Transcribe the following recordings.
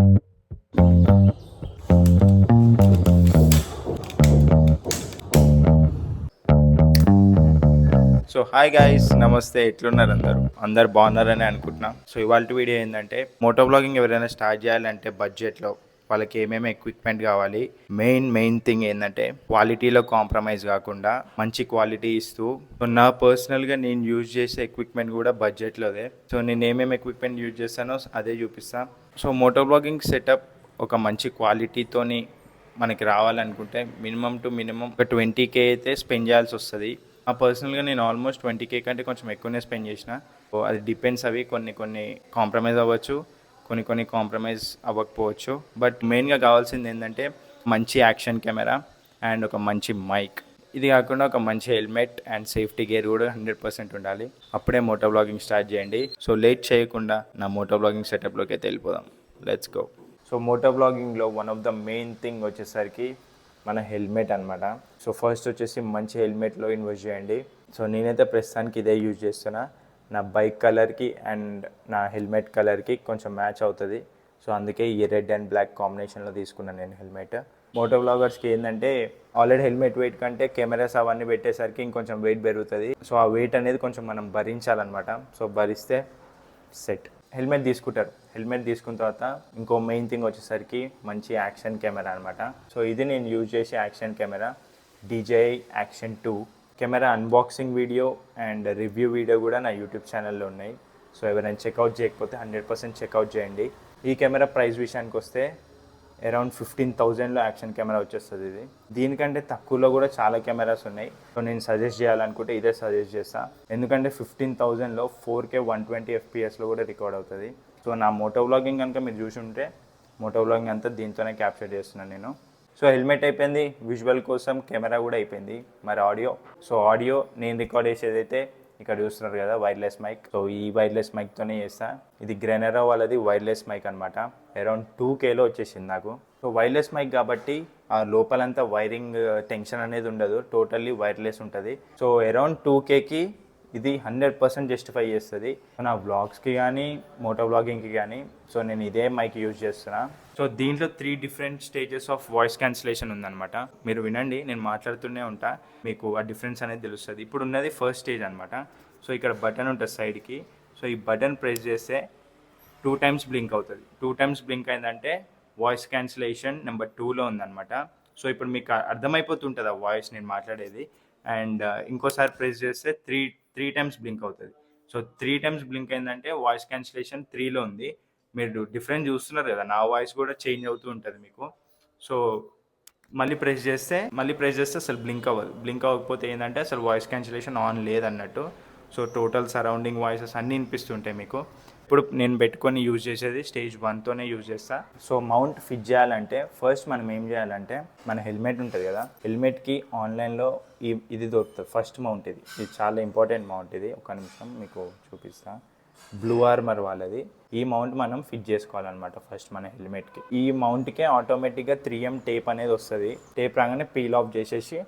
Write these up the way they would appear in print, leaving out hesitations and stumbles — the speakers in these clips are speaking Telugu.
సో హాయ్ గైస్, నమస్తే. ఎట్లున్నారు అందరు బాగున్నారని అనుకుంటున్నా. సో ఇవాళ వీడియో ఏంటంటే, మోటో బ్లాగింగ్ ఎవరైనా స్టార్ట్ చేయాలంటే బడ్జెట్లో వాళ్ళకి ఏమేమి ఎక్విప్మెంట్ కావాలి, మెయిన్ థింగ్ ఏంటంటే క్వాలిటీలో కాంప్రమైజ్ కాకుండా మంచి క్వాలిటీ ఇస్తూ. సో నా పర్సనల్గా నేను యూజ్ చేసే ఎక్విప్మెంట్ కూడా బడ్జెట్లోదే. సో నేను ఏమేమి ఎక్విప్మెంట్ యూజ్ చేస్తానో అదే చూపిస్తాను. సో మోటో బ్లాగింగ్ సెటప్ ఒక మంచి క్వాలిటీతోని మనకి రావాలనుకుంటే మినిమం ఒక 20K అయితే స్పెండ్ చేయాల్సి వస్తుంది. పర్సనల్గా నేను ఆల్మోస్ట్ 20K కంటే కొంచెం ఎక్కువనే స్పెండ్ చేసిన. సో అది డిపెండ్స్. అవి కొన్ని కాంప్రమైజ్ అవ్వచ్చు, కొన్ని కాంప్రమైజ్ అవ్వకపోవచ్చు. బట్ మెయిన్గా కావాల్సింది ఏంటంటే మంచి యాక్షన్ కెమెరా అండ్ ఒక మంచి మైక్. ఇది కాకుండా ఒక మంచి హెల్మెట్ అండ్ సేఫ్టీ గేర్ కూడా 100% ఉండాలి. అప్పుడే మోటో బ్లాగింగ్ స్టార్ట్ చేయండి. సో లేట్ చేయకుండా నా మోటో బ్లాగింగ్ సెటప్లోకి అయితే వెళ్ళిపోదాం. Let's go. సో మోటో బ్లాగింగ్లో one of the main thing వచ్చేసరికి మన హెల్మెట్ అనమాట. సో ఫస్ట్ వచ్చేసి మంచి హెల్మెట్లో ఇన్వెస్ట్ చేయండి. సో నేనైతే ప్రస్తుతానికి ఇదే యూజ్ చేస్తున్నా. నా బైక్ కలర్కి అండ్ నా హెల్మెట్ కలర్కి కొంచెం మ్యాచ్ అవుతుంది. సో అందుకే ఈ రెడ్ అండ్ బ్లాక్ కాంబినేషన్లో తీసుకున్నాను నేను హెల్మెట్. మోటో బ్లాగర్స్కి ఏంటంటే ఆల్రెడీ హెల్మెట్ వెయిట్ కంటే కెమెరాస్ అవన్నీ పెట్టేసరికి ఇంకొంచెం వెయిట్ పెరుగుతుంది. సో ఆ వెయిట్ అనేది కొంచెం మనం భరించాలన్నమాట. సో భరిస్తే సెట్. హెల్మెట్ తీసుకుంటారు. హెల్మెట్ తీసుకున్న తర్వాత ఇంకో మెయిన్ థింగ్ వచ్చేసరికి మంచి యాక్షన్ కెమెరా అనమాట. సో ఇది నేను యూజ్ చేసే action camera DJI Action 2. Camera unboxing video and review video కూడా నా యూట్యూబ్ ఛానల్లో ఉన్నాయి. సో ఎవరైనా చెక్అవుట్ చేయకపోతే 100% చెక్అవుట్ చేయండి. ఈ కెమెరా ప్రైస్ విషయానికి వస్తే అరౌండ్ 15,000లో యాక్షన్ కెమెరా వచ్చేస్తుంది. ఇది దీనికంటే తక్కువలో కూడా చాలా కెమెరాస్ ఉన్నాయి. సో నేను సజెస్ట్ చేయాలనుకుంటే ఇదే సజెస్ట్ చేస్తాను. ఎందుకంటే 15,000లో 4K 120 FPSలో కూడా రికార్డ్ అవుతుంది. సో నా మోటో వ్లాగింగ్ కనుక మీరు చూసి ఉంటే మోటో వ్లాగింగ్ అంతా దీంతోనే క్యాప్చర్ చేస్తున్నాను నేను. సో హెల్మెట్ అయిపోయింది, విజువల్ కోసం కెమెరా కూడా అయిపోయింది. మరి ఆడియో. సో ఆడియో నేను రికార్డ్ చేసేదైతే ఇక్కడ చూస్తున్నారు కదా, వైర్లెస్ మైక్. సో ఈ వైర్లెస్ మైక్తోనే చేస్తా. ఇది గ్రెనరో వాళ్ళది వైర్లెస్ మైక్ అనమాట. అరౌండ్ 2Kలో వచ్చేసింది నాకు. సో వైర్లెస్ మైక్ కాబట్టి ఆ లోపలంతా వైరింగ్ టెన్షన్ అనేది ఉండదు, టోటల్లీ వైర్లెస్ ఉంటుంది. సో అరౌండ్ 2Kకి ఇది 100% జస్టిఫై చేస్తుంది నా వ్లాగ్స్కి కానీ మోటో వ్లాగింగ్కి కానీ. సో నేను ఇదే మైక్ యూజ్ చేస్తున్నా. సో దీంట్లో 3 different stages of voice cancellation ఉందన్నమాట. మీరు వినండి, నేను మాట్లాడుతూనే ఉంటా, మీకు ఆ డిఫరెన్స్ అనేది తెలుస్తుంది. ఇప్పుడు ఉన్నది ఫస్ట్ స్టేజ్ అనమాట. సో ఇక్కడ బటన్ ఉంటుంది సైడ్కి. సో ఈ బటన్ ప్రెస్ చేస్తే 2 times బ్లింక్ అవుతుంది. 2 times బ్లింక్ అయిందంటే వాయిస్ క్యాన్సిలేషన్ నెంబర్ 2లో ఉందన్నమాట. సో ఇప్పుడు మీకు అర్థమైపోతుంటుంది ఆ వాయిస్ నేను మాట్లాడేది. అండ్ ఇంకోసారి ప్రెస్ చేస్తే త్రీ టైమ్స్ బ్లింక్ అవుతుంది. సో 3 times బ్లింక్ అయిందంటే వాయిస్ క్యాన్సిలేషన్ 3లో ఉంది. మీరు డిఫరెన్స్ చూస్తున్నారు కదా, నా వాయిస్ కూడా చేంజ్ అవుతూ ఉంటుంది మీకు. సో మళ్ళీ ప్రెస్ చేస్తే అసలు బ్లింక్ అవ్వదు. బ్లింక్ అవ్వకపోతే ఏంటంటే అసలు వాయిస్ క్యాన్సిలేషన్ ఆన్ లేదన్నట్టు. సో టోటల్ సరౌండింగ్ వాయిసెస్ అన్నీ వినిపిస్తుంటాయి మీకు. ఇప్పుడు నేను పెట్టుకొని యూజ్ చేసేది స్టేజ్ 1తోనే యూజ్ చేస్తా. సో మౌంట్ ఫిట్ చేయాలంటే ఫస్ట్ మనం ఏం చేయాలంటే, మన హెల్మెట్ ఉంటుంది కదా, హెల్మెట్కి ఆన్లైన్లో ఇది దొరుకుతుంది ఫస్ట్ మౌంట్. ఇది చాలా ఇంపార్టెంట్ మౌంట్. ఇది ఒక నిమిషం మీకు చూపిస్తా. బ్లూ ఆర్మర్ వాళ్ళది. ఈ మౌంట్ మనం ఫిట్ చేసుకోవాలన్నమాట ఫస్ట్ మన హెల్మెట్కి. ఈ మౌంట్కే ఆటోమేటిక్గా 3M టేప్ అనేది వస్తుంది. టేప్ రాగానే పీల్ ఆఫ్ చేసేసి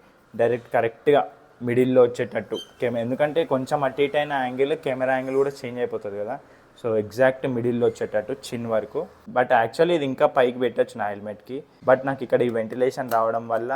డైరెక్ట్ కరెక్ట్గా మిడిల్లో వచ్చేటట్టు ఎందుకంటే కొంచెం అటు ఇటు అయిన యాంగిల్ కెమెరా యాంగిల్ కూడా చేంజ్ అయిపోతుంది కదా. సో ఎగ్జాక్ట్ మిడిల్లో వచ్చేటట్టు చిన్ వరకు. బట్ యాక్చువల్లీ ఇది ఇంకా పైకి పెట్టచ్చు నా హెల్మెట్కి. బట్ నాకు ఇక్కడ ఈ వెంటిలేషన్ రావడం వల్ల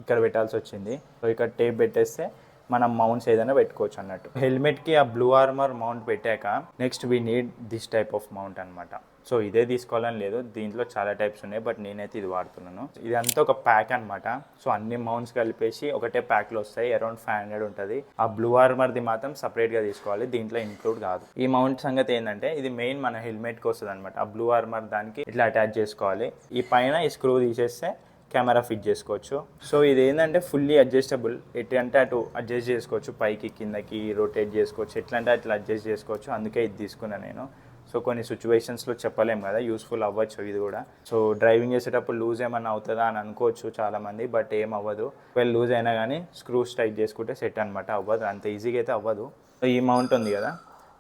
ఇక్కడ పెట్టాల్సి వచ్చింది. సో ఇక్కడ టేప్ పెట్టేస్తే మనం మౌంట్స్ ఏదైనా పెట్టుకోవచ్చు అన్నట్టు. హెల్మెట్కి ఆ బ్లూ ఆర్మర్ మౌంట్ పెట్టాక next we need this type of mount అనమాట. సో ఇదే తీసుకోవాలని లేదు, దీంట్లో చాలా టైప్స్ ఉన్నాయి. బట్ నేనైతే ఇది వాడుతున్నాను. ఇదంతా ఒక ప్యాక్ అనమాట. సో అన్ని మౌంట్స్ కలిపేసి ఒకటే ప్యాక్లో వస్తాయి. అరౌండ్ 500 ఉంటుంది. ఆ బ్లూ ఆర్మర్ది మాత్రం సపరేట్గా తీసుకోవాలి, దీంట్లో ఇంక్లూడ్ కాదు. ఈ మౌంట్ సంగతి ఏంటంటే ఇది మెయిన్ మన హెల్మెట్కి వస్తుంది అనమాట. ఆ బ్లూ ఆర్మర్ దానికి ఇట్లా అటాచ్ చేసుకోవాలి. ఈ పైన ఈ స్క్రూ తీసేస్తే కెమెరా ఫిట్ చేసుకోవచ్చు. సో ఇది ఏంటంటే ఫుల్లీ అడ్జస్టబుల్. ఎటు అంటే అటు అడ్జస్ట్ చేసుకోవచ్చు, పైకి కిందకి రొటేట్ చేసుకోవచ్చు, ఎట్లా అంటే అట్లా అడ్జస్ట్ చేసుకోవచ్చు. అందుకే ఇది తీసుకున్నాను నేను. సో కొన్ని సిచ్యువేషన్స్లో చెప్పలేము కదా, యూస్ఫుల్ అవ్వచ్చు ఇది కూడా. సో డ్రైవింగ్ చేసేటప్పుడు లూజ్ ఏమన్నా అవుతుందా అని అనుకోవచ్చు చాలామంది, బట్ ఏం అవ్వదు. ఒకవేళ లూజ్ అయినా కానీ స్క్రూస్ టైట్ చేసుకుంటే సెట్ అనమాట. అవ్వదు, అంత ఈజీగా అయితే అవ్వదు. సో ఈ మౌంట్ ఉంది కదా,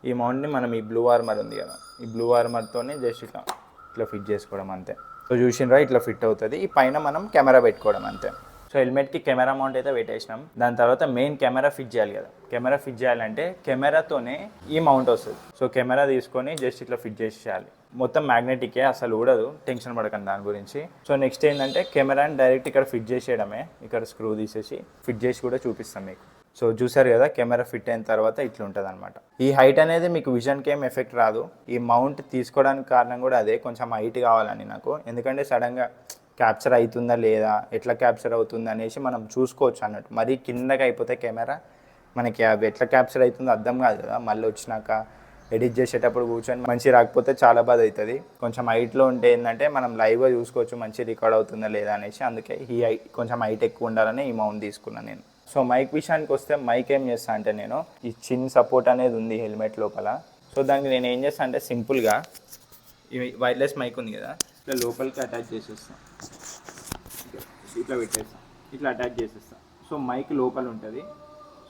ఈ మౌంట్ని మనం ఈ బ్లూ ఆర్మర్ ఉంది కదా, ఈ బ్లూ ఆర్మర్తోనే జస్ట్ ఇట్లా ఫిట్ చేసుకోవడం అంతే. సో చూసినరా ఇట్లా ఫిట్ అవుతుంది. ఈ పైన మనం కెమెరా పెట్టుకోవడం అంతే. సో హెల్మెట్కి కెమెరా మౌంట్ అయితే పెట్టేసినాం. దాని తర్వాత మెయిన్ కెమెరా ఫిట్ చేయాలి కదా. కెమెరా ఫిట్ చేయాలంటే కెమెరాతోనే ఈ మౌంట్ వస్తుంది. సో కెమెరా తీసుకొని జస్ట్ ఇట్లా ఫిట్ చేసేయాలి. మొత్తం మ్యాగ్నెటికే, అసలు ఊడదు, టెన్షన్ పడకండి దాని గురించి. సో నెక్స్ట్ ఏంటంటే కెమెరాని డైరెక్ట్ ఇక్కడ ఫిట్ చేసేయడమే. ఇక్కడ స్క్రూ తీసేసి ఫిట్ చేసి కూడా చూపిస్తాం మీకు. సో చూసారు కదా, కెమెరా ఫిట్ అయిన తర్వాత ఇట్లా ఉంటుంది అనమాట. ఈ హైట్ అనేది మీకు విజన్కి ఏం ఎఫెక్ట్ రాదు. ఈ మౌంట్ తీసుకోవడానికి కారణం కూడా అదే, కొంచెం హైట్ కావాలని నాకు. ఎందుకంటే సడన్గా క్యాప్చర్ అవుతుందా లేదా, ఎట్లా క్యాప్చర్ అవుతుంది అనేసి మనం చూసుకోవచ్చు అన్నట్టు. మరీ కిందకి అయిపోతే కెమెరా మనకి అవి ఎట్లా క్యాప్చర్ అవుతుందో అర్థం కాదు కదా. మళ్ళీ వచ్చినాక ఎడిట్ చేసేటప్పుడు కూర్చొని మంచి రాకపోతే చాలా బాధ అవుతుంది. కొంచెం హైట్లో ఉంటే ఏంటంటే మనం లైవ్గా చూసుకోవచ్చు మంచి రికార్డ్ అవుతుందా లేదా అనేసి. అందుకే ఈ కొంచెం హైట్ ఎక్కువ ఉండాలని ఈ మౌంట్ తీసుకున్నాను నేను. సో మైక్ విషయానికి వస్తే, మైక్ ఏం చేస్తా అంటే నేను ఈ చిన్ సపోర్ట్ అనేది ఉంది హెల్మెట్ లోపల. సో దానికి నేను ఏం చేస్తాను అంటే సింపుల్గా ఈ వైర్లెస్ మైక్ ఉంది కదా, ఇట్లా లోపలికి అటాచ్ చేసేస్తాను. ఇట్లా పెట్టేస్తాను, ఇట్లా అటాచ్ చేసేస్తాను. సో మైక్ లోపల ఉంటుంది.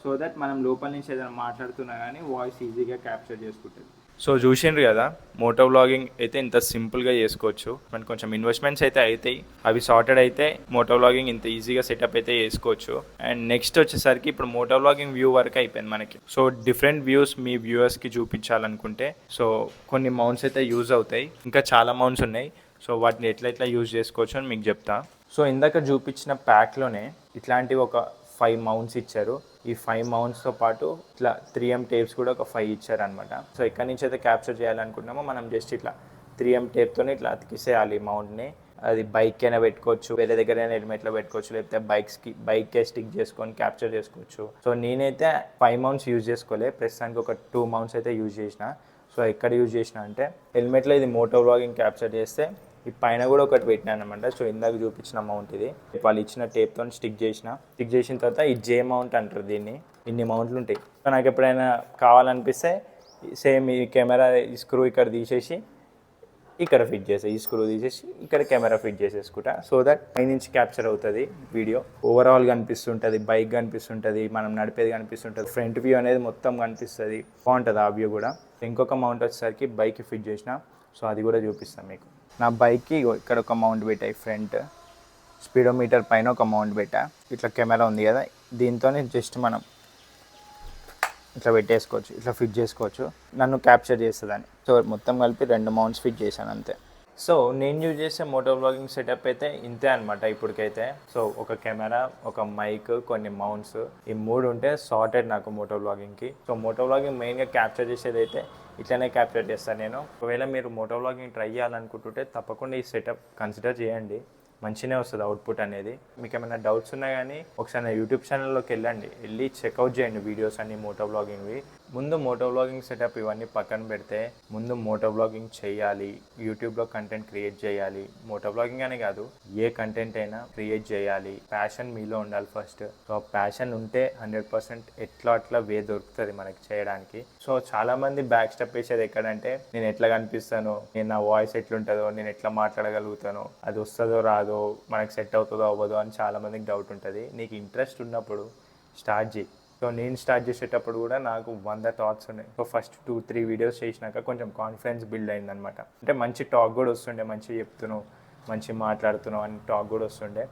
సో దట్ మనం లోపల నుంచి ఏదైనా మాట్లాడుతున్నా కానీ వాయిస్ ఈజీగా క్యాప్చర్ చేసుకుంటుంది. సో చూసిండ్రు కదా, మోటో వ్లాగింగ్ అయితే ఇంత సింపుల్గా చేసుకోవచ్చు. మనకి కొంచెం ఇన్వెస్ట్మెంట్స్ అయితే అవుతాయి, అవి సార్టెడ్ అయితే మోటో వ్లాగింగ్ ఇంత ఈజీగా సెటప్ అయితే చేసుకోవచ్చు. అండ్ నెక్స్ట్ వచ్చేసరికి ఇప్పుడు మోటో వ్లాగింగ్ వ్యూ వరకు అయిపోయింది మనకి. సో డిఫరెంట్ వ్యూస్ మీ వ్యూవర్స్కి చూపించాలనుకుంటే సో కొన్ని మౌంట్స్ అయితే యూజ్ అవుతాయి. ఇంకా చాలా మౌంట్స్ ఉన్నాయి. సో వాటిని ఎట్లా యూజ్ చేసుకోవచ్చు అని మీకు చెప్తా. సో ఇందాక చూపించిన ప్యాక్లోనే ఇట్లాంటివి ఒక 5 మౌంట్స్ ఇచ్చారు. ఈ 5 మౌంట్స్తో పాటు ఇట్లా 3M టేప్స్ కూడా ఒక 5 ఇచ్చారనమాట. సో ఎక్కడి నుంచి అయితే క్యాప్చర్ చేయాలనుకుంటున్నామో మనం జస్ట్ ఇట్లా 3M టేప్తోనే ఇట్లా అతికిసేయాలి మౌంట్ని. అది బైక్ అయినా పెట్టుకోవచ్చు, వేరే దగ్గర అయినా హెల్మెట్లో పెట్టుకోవచ్చు, లేకపోతే బైక్కే స్టిక్ చేసుకొని క్యాప్చర్ చేసుకోవచ్చు. సో నేనైతే 5 మౌంట్స్ యూజ్ చేసుకోలే, ప్రస్తుతానికి ఒక 2 మౌంట్స్ అయితే యూజ్ చేసిన. సో ఎక్కడ యూజ్ చేసిన అంటే హెల్మెట్లో ఇది మోటో వ్లాగింగ్ క్యాప్చర్ చేస్తే ఈ పైన కూడా ఒకటి పెట్టినాను అనమాట. సో ఇందాక చూపించిన మౌంట్ ఇది వాళ్ళు ఇచ్చిన టేప్తో స్టిక్ చేసిన తర్వాత ఈ జే మౌంట్ అంటారు దీన్ని. ఇన్ని మౌంట్లు ఉంటాయి. సో నాకు ఎప్పుడైనా కావాలనిపిస్తే సేమ్ ఈ కెమెరా ఈ స్క్రూ ఇక్కడ తీసేసి ఇక్కడ ఫిట్ చేసే, ఈ స్క్రూ తీసేసి ఇక్కడ కెమెరా ఫిట్ చేసేసుకుంటా. సో దట్ పై నుంచి క్యాప్చర్ అవుతుంది వీడియో. ఓవరాల్ కనిపిస్తుంటుంది, బైక్ కనిపిస్తుంటుంది, మనం నడిపేది కనిపిస్తుంటుంది, ఫ్రంట్ వ్యూ అనేది మొత్తం కనిపిస్తుంది, బాగుంటుంది ఆ వ్యూ కూడా. ఇంకొక మౌంట్ వచ్చేసరికి బైక్ ఫిట్ చేసిన. సో అది కూడా చూపిస్తాను మీకు. నా బైక్కి ఇక్కడ ఒక మౌంట్ పెట్టాయి, ఫ్రంట్ స్పీడోమీటర్ పైన ఒక మౌంట్ పెట్టా. ఇట్లా కెమెరా ఉంది కదా, దీంతో జస్ట్ మనం ఇట్లా పెట్టేసుకోవచ్చు, ఇట్లా ఫిట్ చేసుకోవచ్చు, నన్ను క్యాప్చర్ చేస్తుందని. సో మొత్తం కలిపి 2 మౌంట్స్ ఫిట్ చేశాను అంతే. సో నేను యూజ్ చేసే మోటో వ్లాగింగ్ సెటప్ అయితే ఇంతే అనమాట ఇప్పటికైతే. సో ఒక కెమెరా, ఒక మైక్, కొన్ని మౌంట్స్, ఈ 3 ఉంటే సార్టెడ్ నాకు మోటో వ్లాగింగ్కి. సో మోటో వ్లాగింగ్ మెయిన్గా క్యాప్చర్ చేసేది అయితే ఇట్లనే క్యాప్చర్ చేస్తాను నేను. ఒకవేళ మీరు మోటో వ్లాగింగ్ ట్రై చేయాలనుకుంటుంటే తప్పకుండా ఈ సెటప్ కన్సిడర్ చేయండి, మంచిగానే వస్తుంది అవుట్పుట్ అనేది. మీకు ఏమైనా డౌట్స్ ఉన్నా కానీ ఒకసారి నా యూట్యూబ్ ఛానల్లోకి వెళ్ళి చెక్అవుట్ చేయండి వీడియోస్ అన్ని మోటో వ్లాగింగ్వి. ముందు మోటో వ్లాగింగ్ సెటప్ ఇవన్నీ పక్కన పెడితే ముందు మోటో వ్లాగింగ్ చేయాలి, యూట్యూబ్లో కంటెంట్ క్రియేట్ చేయాలి. మోటో వ్లాగింగ్ అనే కాదు, ఏ కంటెంట్ అయినా క్రియేట్ చేయాలి. ప్యాషన్ మీలో ఉండాలి ఫస్ట్. సో ప్యాషన్ ఉంటే 100% అట్లా వే దొరుకుతుంది మనకి చేయడానికి. సో చాలామంది బ్యాక్ స్టెప్ వేసేది ఎక్కడంటే నేను ఎట్లా కనిపిస్తానో, నేను నా వాయిస్ ఎట్లుంటుందో, నేను ఎట్లా మాట్లాడగలుగుతానో, అది వస్తుందో రాదో, మనకి సెట్ అవుతుందో అవ్వదో అని చాలామందికి డౌట్ ఉంటుంది. నీకు ఇంట్రెస్ట్ ఉన్నప్పుడు స్టార్ట్ చేయి. సో నేను స్టార్ట్ చేసేటప్పుడు కూడా నాకు 100 థాట్స్ ఉన్నాయి. సో ఫస్ట్ 2-3 వీడియోస్ చేసినాక కొంచెం కాన్ఫిడెన్స్ బిల్డ్ అయిందనమాట. అంటే మంచి టాక్ కూడా వస్తుండే, మంచిగా చెప్తున్నావు, మంచిగా మాట్లాడుతున్నావు అని టాక్ కూడా వస్తుండే.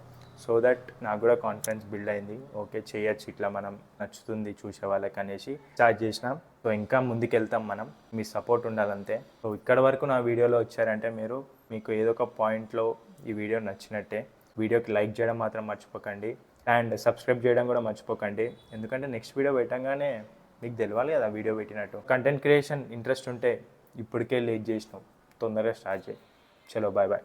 సో దట్ నాకు కూడా కాన్ఫిడెన్స్ బిల్డ్ అయింది. ఓకే చేయొచ్చు ఇట్లా, మనం నచ్చుతుంది చూసే వాళ్ళకి అనేసి స్టార్ట్ చేసినాం. సో ఇంకా ముందుకు వెళ్తాం మనం, మీ సపోర్ట్ ఉండాలంతే. సో ఇక్కడ వరకు నా వీడియోలో వచ్చారంటే మీకు ఏదో ఒక పాయింట్లో ఈ వీడియో నచ్చినట్టే. వీడియోకి లైక్ చేయడం మాత్రం మర్చిపోకండి, అండ్ సబ్స్క్రైబ్ చేయడం కూడా మర్చిపోకండి. ఎందుకంటే నెక్స్ట్ వీడియో పెట్టంగానే మీకు తెలియాలి కదా వీడియో పెట్టినట్టు. కంటెంట్ క్రియేషన్ ఇంట్రెస్ట్ ఉంటే ఇప్పటికే లేట్ చేసినావు, తొందరగా స్టార్ట్ చేయి. చలో బాయ్ బాయ్.